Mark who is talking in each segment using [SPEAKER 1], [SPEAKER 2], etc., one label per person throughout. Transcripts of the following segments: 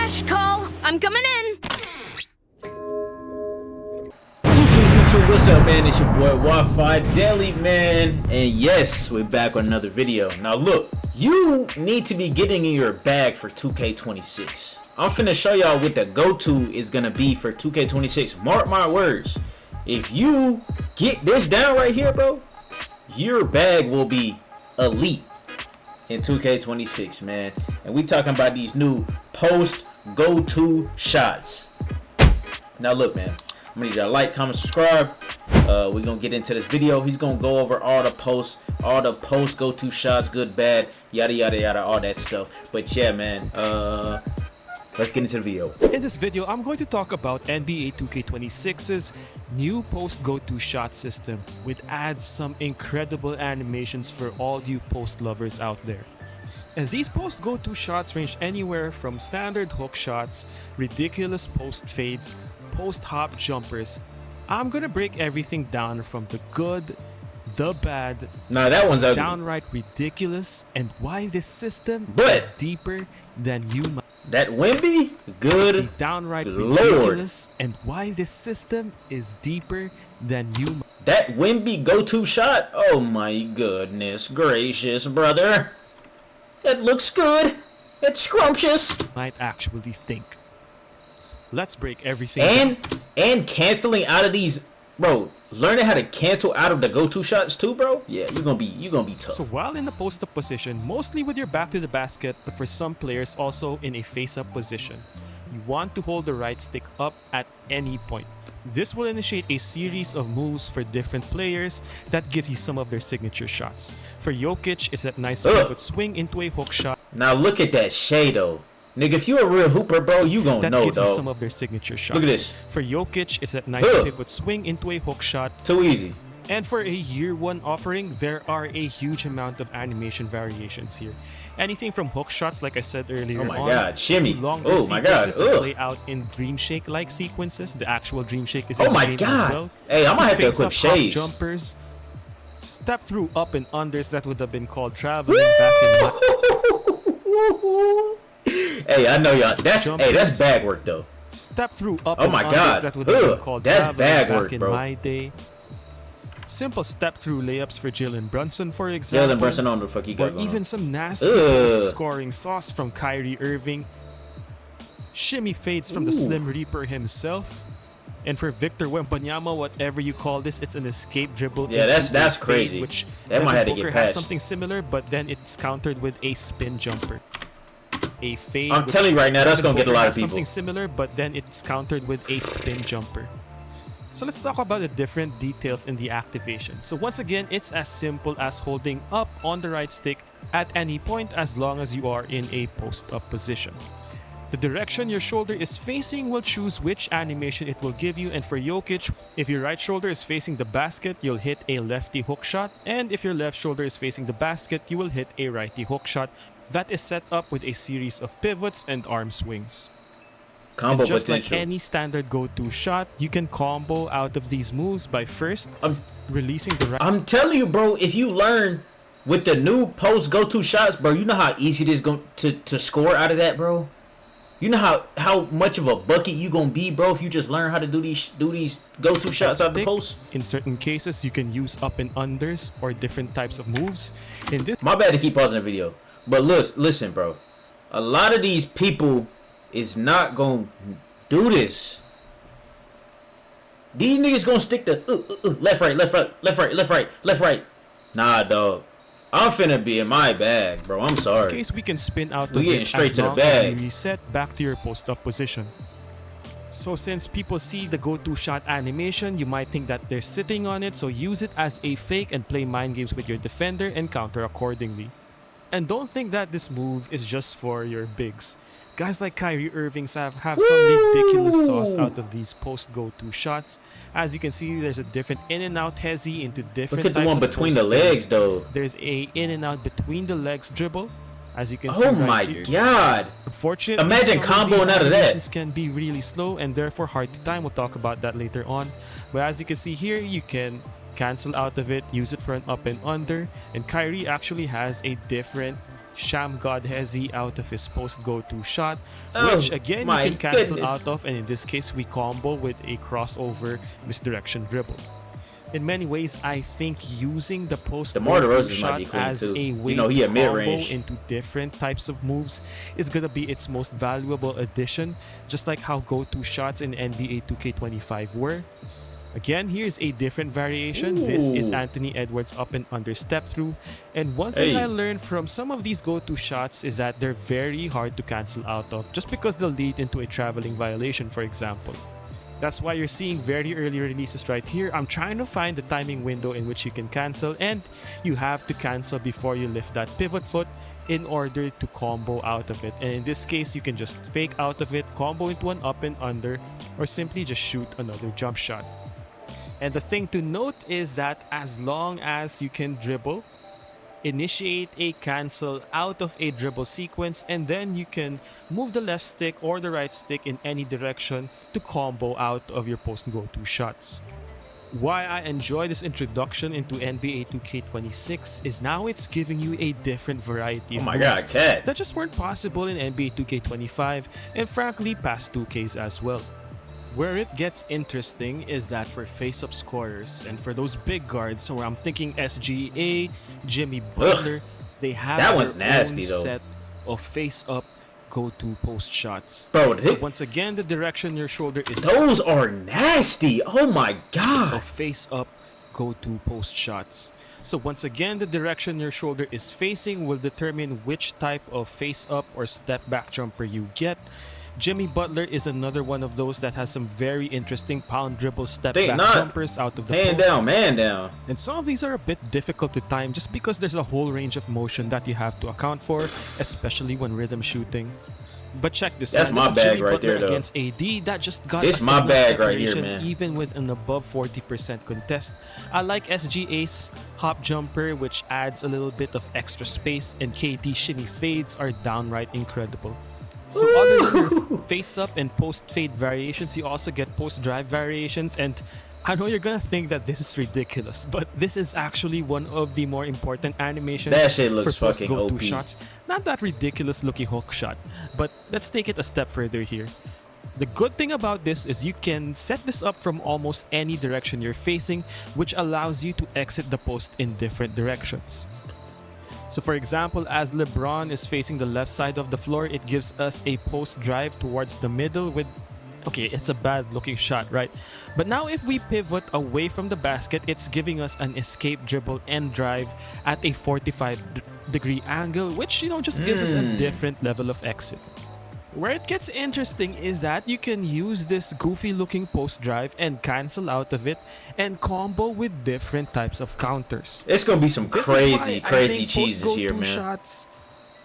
[SPEAKER 1] Cash call. I'm coming in.
[SPEAKER 2] YouTube, what's up, man? It's your boy Wi-Fi Daily, man. And yes, we're back with another video. Now look, you need to be getting in your bag for 2K26. I'm finna show y'all what the go-to is gonna be for 2K26. Mark my words. If you get this down right here, bro, your bag will be elite in 2K26, man. And we talking about these new post go-to shots. Now look, man, I'm gonna need y'all to like, comment, subscribe. We're gonna get into this video. He's gonna go over all the post go-to shots, good, bad, yada yada yada, all that stuff. But yeah, man, let's get into the video.
[SPEAKER 3] In this video, I'm going to talk about NBA 2K26's new post go-to shot system, which adds some incredible animations for all you post lovers out there. And these post go-to shots range anywhere from standard hook shots, ridiculous post fades, post hop jumpers. I'm gonna break everything down from the good, the bad,
[SPEAKER 2] That one's ugly.
[SPEAKER 3] downright ridiculous, and why this system
[SPEAKER 2] But
[SPEAKER 3] is deeper than you might.
[SPEAKER 2] that Wemby, good
[SPEAKER 3] Downright
[SPEAKER 2] Lord.
[SPEAKER 3] ridiculous, and why this system is deeper than you
[SPEAKER 2] That Wemby go-to shot, oh my goodness gracious, brother. It looks good. It's scrumptious.
[SPEAKER 3] might actually think. Let's break everything down.
[SPEAKER 2] And canceling out of these, bro. Learning how to cancel out of the go-to shots too, bro. Yeah, you're gonna be tough.
[SPEAKER 3] So while in the post-up position, mostly with your back to the basket, but for some players also in a face-up position, you want to hold the right stick up at any point. This will initiate a series of moves for different players that gives you some of their signature shots. For Jokic, it's that nice pivot swing into a hook shot.
[SPEAKER 2] Now look at that shade though. Nigga, if you a real hooper, bro, you gonna
[SPEAKER 3] That
[SPEAKER 2] know,
[SPEAKER 3] gives you
[SPEAKER 2] dog.
[SPEAKER 3] some of their signature shots.
[SPEAKER 2] Look at this.
[SPEAKER 3] For Jokic, it's that nice pivot swing into a hook shot.
[SPEAKER 2] Too easy.
[SPEAKER 3] And for a year one offering, there are a huge amount of animation variations here. Anything from hook shots, like I said earlier
[SPEAKER 2] Oh my
[SPEAKER 3] on,
[SPEAKER 2] God, shimmy.
[SPEAKER 3] to longer
[SPEAKER 2] Oh my God,
[SPEAKER 3] sequences that
[SPEAKER 2] ugh.
[SPEAKER 3] play out in Dream Shake-like sequences. The actual Dream Shake is
[SPEAKER 2] Oh
[SPEAKER 3] in the
[SPEAKER 2] my
[SPEAKER 3] game
[SPEAKER 2] God.
[SPEAKER 3] as well.
[SPEAKER 2] Hey, I might have to
[SPEAKER 3] Face-up
[SPEAKER 2] equip
[SPEAKER 3] hop
[SPEAKER 2] shades.
[SPEAKER 3] jumpers, step through up and unders that would have been called traveling back in
[SPEAKER 2] Hey, I know y'all. That's
[SPEAKER 3] Jumpers.
[SPEAKER 2] bag work though.
[SPEAKER 3] Step through up
[SPEAKER 2] Oh
[SPEAKER 3] and
[SPEAKER 2] my
[SPEAKER 3] unders
[SPEAKER 2] God.
[SPEAKER 3] that would have been
[SPEAKER 2] Ugh,
[SPEAKER 3] called
[SPEAKER 2] that's
[SPEAKER 3] traveling
[SPEAKER 2] bag
[SPEAKER 3] back
[SPEAKER 2] work,
[SPEAKER 3] in
[SPEAKER 2] bro.
[SPEAKER 3] my day. Simple step through layups for Jalen Brunson, for example.
[SPEAKER 2] Jalen Brunson on the fuck you
[SPEAKER 3] Or
[SPEAKER 2] got going
[SPEAKER 3] even
[SPEAKER 2] on.
[SPEAKER 3] some nasty
[SPEAKER 2] Ugh.
[SPEAKER 3] post-scoring sauce from Kyrie Irving. Shimmy fades from the
[SPEAKER 2] Ooh.
[SPEAKER 3] Slim Reaper himself. And for Victor Wembanyama, whatever you call this, it's an escape dribble.
[SPEAKER 2] Yeah, that's
[SPEAKER 3] into a fade,
[SPEAKER 2] crazy.
[SPEAKER 3] Which
[SPEAKER 2] That might
[SPEAKER 3] Devin
[SPEAKER 2] have to
[SPEAKER 3] Booker
[SPEAKER 2] get
[SPEAKER 3] has
[SPEAKER 2] patched.
[SPEAKER 3] something similar, but then it's countered with a spin jumper. A fade.
[SPEAKER 2] I'm
[SPEAKER 3] which
[SPEAKER 2] telling you right now, that's
[SPEAKER 3] Devin
[SPEAKER 2] gonna get a
[SPEAKER 3] Booker
[SPEAKER 2] lot
[SPEAKER 3] has
[SPEAKER 2] of people.
[SPEAKER 3] Something similar, but then it's countered with a spin jumper. So let's talk about the different details in the activation. So once again, it's as simple as holding up on the right stick at any point as long as you are in a post-up position. The direction your shoulder is facing will choose which animation it will give you, and for Jokic, if your right shoulder is facing the basket, you'll hit a lefty hook shot, and if your left shoulder is facing the basket, you will hit a righty hook shot that is set up with a series of pivots and arm swings.
[SPEAKER 2] Combo
[SPEAKER 3] And just
[SPEAKER 2] potential.
[SPEAKER 3] like any standard go-to shot, you can combo out of these moves by first releasing the right.
[SPEAKER 2] I'm telling you, bro, if you learn with the new post go-to shots, bro, you know how easy it is going to score out of that, bro. You know how much of a bucket you gonna be, bro, if you just learn how to do these go-to shots out the
[SPEAKER 3] stick.
[SPEAKER 2] post.
[SPEAKER 3] In certain cases, you can use up and unders or different types of moves. In this
[SPEAKER 2] My bad to keep pausing the video, but listen, bro. A lot of these people is not gonna do this. These niggas gonna stick to left, right, left, right, left, right, left, right, left, right. Nah, dog. I'm finna be in my bag, bro. I'm
[SPEAKER 3] this
[SPEAKER 2] sorry.
[SPEAKER 3] case, we can spin out
[SPEAKER 2] We
[SPEAKER 3] of
[SPEAKER 2] getting
[SPEAKER 3] it
[SPEAKER 2] straight
[SPEAKER 3] as
[SPEAKER 2] to the
[SPEAKER 3] long as
[SPEAKER 2] bag.
[SPEAKER 3] you reset back to your post-up position. So since people see the go-to shot animation, you might think that they're sitting on it, so use it as a fake and play mind games with your defender and counter accordingly. And don't think that this move is just for your bigs. Guys like Kyrie Irving have some ridiculous sauce out of these post go-to shots. As you can see, there's a different in and out hezzy into different
[SPEAKER 2] Look at the
[SPEAKER 3] types
[SPEAKER 2] one
[SPEAKER 3] of
[SPEAKER 2] between
[SPEAKER 3] post
[SPEAKER 2] the legs,
[SPEAKER 3] fades.
[SPEAKER 2] though.
[SPEAKER 3] There's a in and out between the legs dribble, as you can see
[SPEAKER 2] Oh
[SPEAKER 3] right
[SPEAKER 2] my
[SPEAKER 3] here.
[SPEAKER 2] God.
[SPEAKER 3] Unfortunately,
[SPEAKER 2] Imagine
[SPEAKER 3] some of these
[SPEAKER 2] comboing out of that.
[SPEAKER 3] animations can be really slow and therefore hard to time. We'll talk about that later on. But as you can see here, you can cancel out of it, use it for an up and under, and Kyrie actually has a different Sham God Hezi out of his post go-to shot,
[SPEAKER 2] Oh,
[SPEAKER 3] which again you
[SPEAKER 2] my
[SPEAKER 3] can cancel
[SPEAKER 2] goodness.
[SPEAKER 3] out of, and in this case we combo with a crossover misdirection dribble. In many ways, I think using the post
[SPEAKER 2] DeMar
[SPEAKER 3] go-to
[SPEAKER 2] DeRozan might be
[SPEAKER 3] shot
[SPEAKER 2] clean
[SPEAKER 3] as
[SPEAKER 2] too.
[SPEAKER 3] a way
[SPEAKER 2] You know, he
[SPEAKER 3] to
[SPEAKER 2] a
[SPEAKER 3] combo
[SPEAKER 2] mid-range.
[SPEAKER 3] into different types of moves is gonna be its most valuable addition, just like how go-to shots in NBA 2K25 were. Again, here's a different variation. This is
[SPEAKER 2] Ooh.
[SPEAKER 3] Anthony Edwards up and under step through. And one thing
[SPEAKER 2] Hey.
[SPEAKER 3] I learned from some of these go-to shots is that they're very hard to cancel out of just because they'll lead into a traveling violation, for example. That's why you're seeing very early releases right here. I'm trying to find the timing window in which you can cancel, and you have to cancel before you lift that pivot foot in order to combo out of it. And in this case, you can just fake out of it, combo into an up and under, or simply just shoot another jump shot. And the thing to note is that as long as you can dribble, initiate a cancel out of a dribble sequence, and then you can move the left stick or the right stick in any direction to combo out of your post go-to shots. Why I enjoy this introduction into NBA 2K26 is now it's giving you a different variety
[SPEAKER 2] Oh
[SPEAKER 3] of
[SPEAKER 2] my
[SPEAKER 3] moves
[SPEAKER 2] God, Cat.
[SPEAKER 3] that just weren't possible in NBA 2K25 and frankly past 2Ks as well. Where it gets interesting is that for face-up scorers and for those big guards, so I'm thinking SGA, Jimmy Butler, they have
[SPEAKER 2] That
[SPEAKER 3] their
[SPEAKER 2] one's nasty,
[SPEAKER 3] own
[SPEAKER 2] though.
[SPEAKER 3] set of face-up go-to post shots.
[SPEAKER 2] Bro,
[SPEAKER 3] So once again, the direction your shoulder is
[SPEAKER 2] those are nasty. Oh my
[SPEAKER 3] of
[SPEAKER 2] God.
[SPEAKER 3] face-up go-to post shots. So once again, the direction your shoulder is facing will determine which type of face-up or step-back jumper you get. Jimmy Butler is another one of those that has some very interesting pound dribble step-back
[SPEAKER 2] not.
[SPEAKER 3] jumpers out of the
[SPEAKER 2] Hand
[SPEAKER 3] post.
[SPEAKER 2] down, man down.
[SPEAKER 3] And some of these are a bit difficult to time just because there's a whole range of motion that you have to account for, especially when rhythm shooting. But check this
[SPEAKER 2] That's
[SPEAKER 3] man.
[SPEAKER 2] my
[SPEAKER 3] This is
[SPEAKER 2] bag
[SPEAKER 3] Jimmy
[SPEAKER 2] right
[SPEAKER 3] Butler
[SPEAKER 2] there, though.
[SPEAKER 3] against AD. That just got
[SPEAKER 2] This
[SPEAKER 3] us
[SPEAKER 2] my
[SPEAKER 3] enough
[SPEAKER 2] bag right here,
[SPEAKER 3] separation,
[SPEAKER 2] man.
[SPEAKER 3] even with an above 40% contest. I like SGA's hop jumper, which adds a little bit of extra space, and KD shimmy fades are downright incredible. So other than your face-up and post-fade variations, you also get post-drive variations, and I know you're gonna think that this is ridiculous, but this is actually one of the more important animations
[SPEAKER 2] That shit looks
[SPEAKER 3] for post
[SPEAKER 2] fucking
[SPEAKER 3] go-to
[SPEAKER 2] OP.
[SPEAKER 3] shots. Not that ridiculous looking hook shot, but let's take it a step further here. The good thing about this is you can set this up from almost any direction you're facing, which allows you to exit the post in different directions. So for example, as LeBron is facing the left side of the floor, it gives us a post drive towards the middle with, okay, it's a bad looking shot, right? But now if we pivot away from the basket, it's giving us an escape dribble and drive at a 45-degree angle, which, you know, just gives us a different level of exit. Where it gets interesting is that you can use this goofy looking post drive and cancel out of it and combo with different types of counters.
[SPEAKER 2] It's gonna be some
[SPEAKER 3] This
[SPEAKER 2] crazy,
[SPEAKER 3] is why I
[SPEAKER 2] crazy
[SPEAKER 3] think
[SPEAKER 2] cheeses
[SPEAKER 3] post
[SPEAKER 2] here,
[SPEAKER 3] go-to
[SPEAKER 2] man.
[SPEAKER 3] shots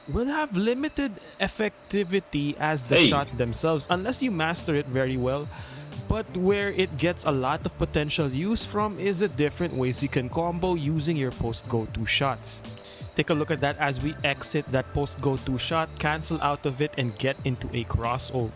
[SPEAKER 3] will have limited effectivity as the
[SPEAKER 2] Hey.
[SPEAKER 3] shot themselves unless you master it very well. But where it gets a lot of potential use from is the different ways you can combo using your post go-to shots. Take a look at that as we exit that post go-to shot, cancel out of it, and get into a crossover.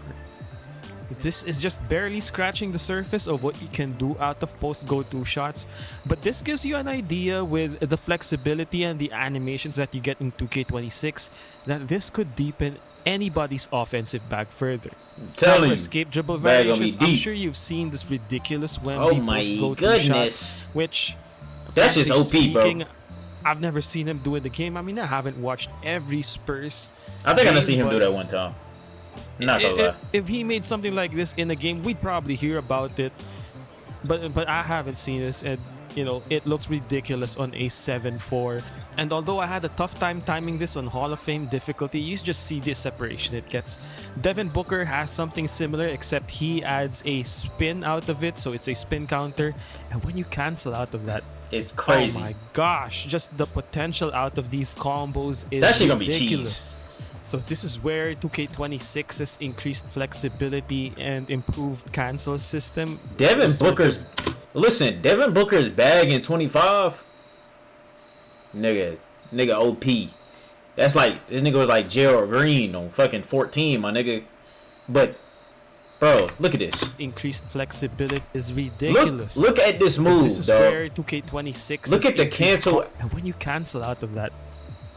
[SPEAKER 3] This is just barely scratching the surface of what you can do out of post go-to shots, but this gives you an idea with the flexibility and the animations that you get in 2K26 that this could deepen anybody's offensive bag further.
[SPEAKER 2] Tell
[SPEAKER 3] Now, for
[SPEAKER 2] you,
[SPEAKER 3] escape dribble
[SPEAKER 2] bag gonna be
[SPEAKER 3] variations, I'm
[SPEAKER 2] deep.
[SPEAKER 3] sure you've seen this ridiculous
[SPEAKER 2] Oh
[SPEAKER 3] Wemby
[SPEAKER 2] my
[SPEAKER 3] post go-to
[SPEAKER 2] goodness.
[SPEAKER 3] shot, which
[SPEAKER 2] That's just
[SPEAKER 3] frankly
[SPEAKER 2] OP, bro.
[SPEAKER 3] speaking, I've never seen him do in the game. I mean, I haven't watched every Spurs.
[SPEAKER 2] I think I done
[SPEAKER 3] game,
[SPEAKER 2] seen him do
[SPEAKER 3] but
[SPEAKER 2] that one time. Not gonna lie.
[SPEAKER 3] if he made something like this in a game, we'd probably hear about it. But I haven't seen this, and you know, it looks ridiculous on a 7-4. And although I had a tough time timing this on Hall of Fame difficulty, you just see the separation it gets. Devin Booker has something similar, except he adds a spin out of it, so it's a spin counter. And when you cancel out of that,
[SPEAKER 2] It's crazy.
[SPEAKER 3] oh my gosh, just the potential out of these combos is
[SPEAKER 2] That shit gonna be
[SPEAKER 3] ridiculous. So this is where 2K26's increased flexibility and improved cancel system.
[SPEAKER 2] Devin
[SPEAKER 3] is so
[SPEAKER 2] Booker's Devin Booker's bag in 25. Nigga OP. That's like this nigga was like Gerald Green on fucking 14, my nigga. But bro, look at this.
[SPEAKER 3] increased flexibility is ridiculous.
[SPEAKER 2] Look at this
[SPEAKER 3] So
[SPEAKER 2] move,
[SPEAKER 3] this is
[SPEAKER 2] dog.
[SPEAKER 3] where 2K26
[SPEAKER 2] Look
[SPEAKER 3] is
[SPEAKER 2] at the
[SPEAKER 3] increased
[SPEAKER 2] cancel.
[SPEAKER 3] and when you cancel out of that,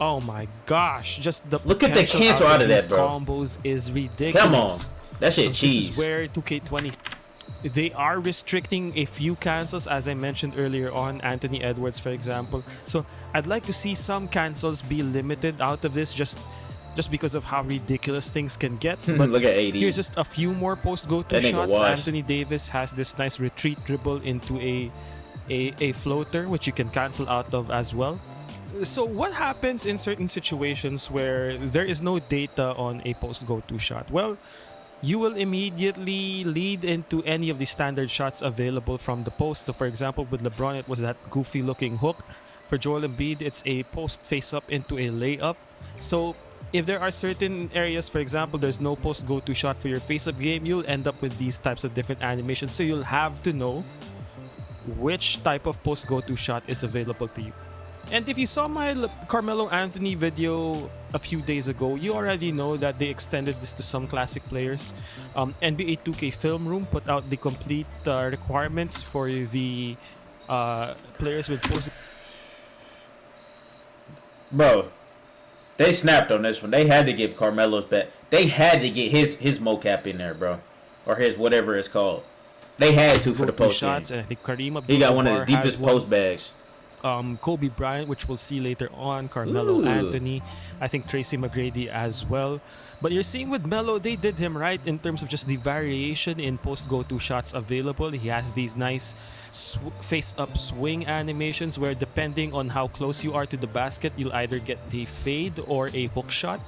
[SPEAKER 3] Oh my gosh, just the
[SPEAKER 2] Look at the
[SPEAKER 3] potential
[SPEAKER 2] cancel out of
[SPEAKER 3] these
[SPEAKER 2] that, bro.
[SPEAKER 3] combos is ridiculous.
[SPEAKER 2] Come on. That shit
[SPEAKER 3] This
[SPEAKER 2] cheese.
[SPEAKER 3] is where 2K20 they are restricting a few cancels, as I mentioned earlier on, Anthony Edwards for example. So I'd like to see some cancels be limited out of this just because of how ridiculous things can get. But
[SPEAKER 2] Look at AD.
[SPEAKER 3] here's just a few more post go-to
[SPEAKER 2] That nigga
[SPEAKER 3] shots.
[SPEAKER 2] washed.
[SPEAKER 3] Anthony Davis has this nice retreat dribble into a floater, which you can cancel out of as well. So what happens in certain situations where there is no data on a post go-to shot? Well, you will immediately lead into any of the standard shots available from the post. So for example, with LeBron, it was that goofy looking hook. For Joel Embiid, it's a post face up into a layup. So if there are certain areas, for example, there's no post go-to shot for your face-up game, you'll end up with these types of different animations. So you'll have to know which type of post go-to shot is available to you. And if you saw my Carmelo Anthony video a few days ago, you already know that they extended this to some classic players. NBA 2K Film Room put out the complete requirements for the players with post.
[SPEAKER 2] Bro, they snapped on this one. They had to give Carmelo's back. They had to get his mocap in there, bro. Or his whatever it's called. They had to for the post
[SPEAKER 3] shots,
[SPEAKER 2] game.
[SPEAKER 3] and I think Kareem
[SPEAKER 2] He got one of the
[SPEAKER 3] Abdul-Jabbar
[SPEAKER 2] deepest
[SPEAKER 3] has one.
[SPEAKER 2] post bags.
[SPEAKER 3] Kobe Bryant, which we'll see later on, Carmelo
[SPEAKER 2] Ooh.
[SPEAKER 3] Anthony, I think Tracy McGrady as well. But you're seeing with Melo, they did him right in terms of just the variation in post go-to shots available. He has these nice face-up swing animations where depending on how close you are to the basket, you'll either get the fade or a hook shot.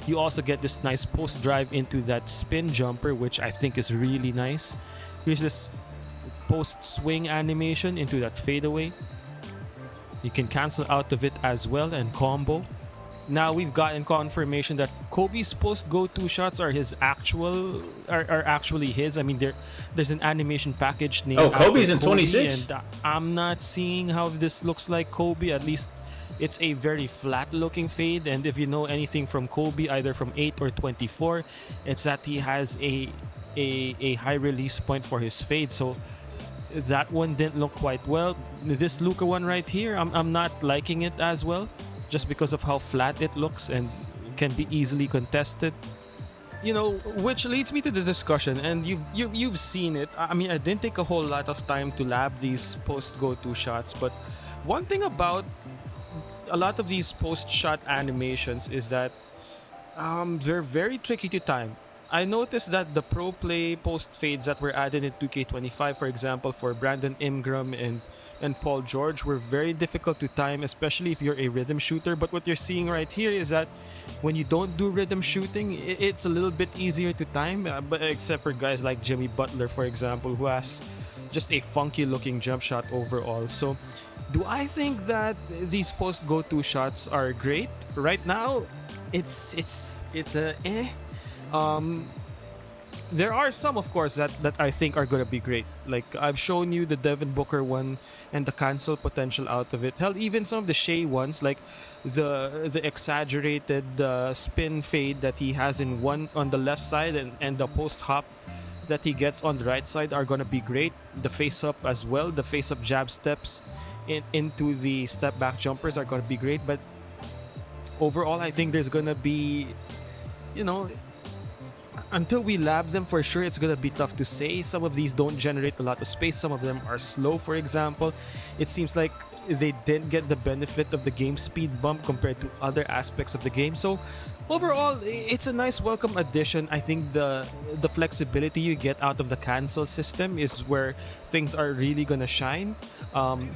[SPEAKER 3] You also get this nice post drive into that spin jumper, which I think is really nice. Here's this post swing animation into that fadeaway. You can cancel out of it as well and combo. Now we've gotten confirmation that Kobe's post go-to shots are actually his. I mean, there's an animation package named
[SPEAKER 2] Kobe's
[SPEAKER 3] after
[SPEAKER 2] in
[SPEAKER 3] Kobe,
[SPEAKER 2] 26?
[SPEAKER 3] and I'm not seeing how this looks like Kobe. At least it's a very flat looking fade, and if you know anything from Kobe, either from 8 or 24, it's that he has a high release point for his fade. So that one didn't look quite well. This Luka one right here, I'm not liking it as well, just because of how flat it looks and can be easily contested. You know, which leads me to the discussion, and you've seen it. I mean, I didn't take a whole lot of time to lab these post go-to shots, but one thing about a lot of these post shot animations is that they're very tricky to time. I noticed that the pro play post fades that were added in 2K25, for example, for Brandon Ingram and Paul George, were very difficult to time, especially if you're a rhythm shooter. But what you're seeing right here is that when you don't do rhythm shooting, it's a little bit easier to time, but except for guys like Jimmy Butler, for example, who has just a funky looking jump shot overall. So do I think that these post go-to shots are great? Right now, it's a eh. There are some, of course, that I think are gonna be great. Like I've shown you the Devin Booker one and the cancel potential out of it. Hell, even some of the Shea ones, like the exaggerated spin fade that he has in one on the left side and the post hop that he gets on the right side are gonna be great. The face up as well, the face up jab steps into the step back jumpers are gonna be great. But overall, I think there's gonna be, you know, until we lab them for sure, it's gonna be tough to say. Some of these don't generate a lot of space. Some of them are slow, for example. It seems like they didn't get the benefit of the game speed bump compared to other aspects of the game. So overall, it's a nice welcome addition. I think the flexibility you get out of the cancel system is where things are really gonna shine.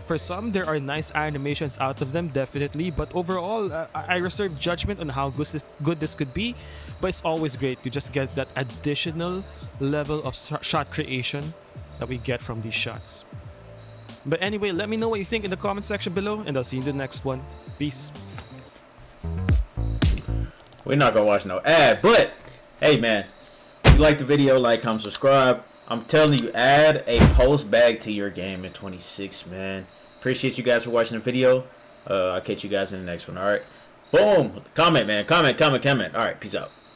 [SPEAKER 3] For some, there are nice animations out of them, definitely, but overall, I reserve judgment on how good this could be. But it's always great to just get that additional level of shot creation that we get from these shots. But anyway, let me know what you think in the comment section below, and I'll see you in the next one. Peace.
[SPEAKER 2] We're not gonna watch no ad, but hey man, if you like the video, like, comment, subscribe. I'm telling you, add a post bag to your game in 26, man. Appreciate you guys for watching the video. I'll catch you guys in the next one. All right, boom. Comment, man. Comment. All right, peace out.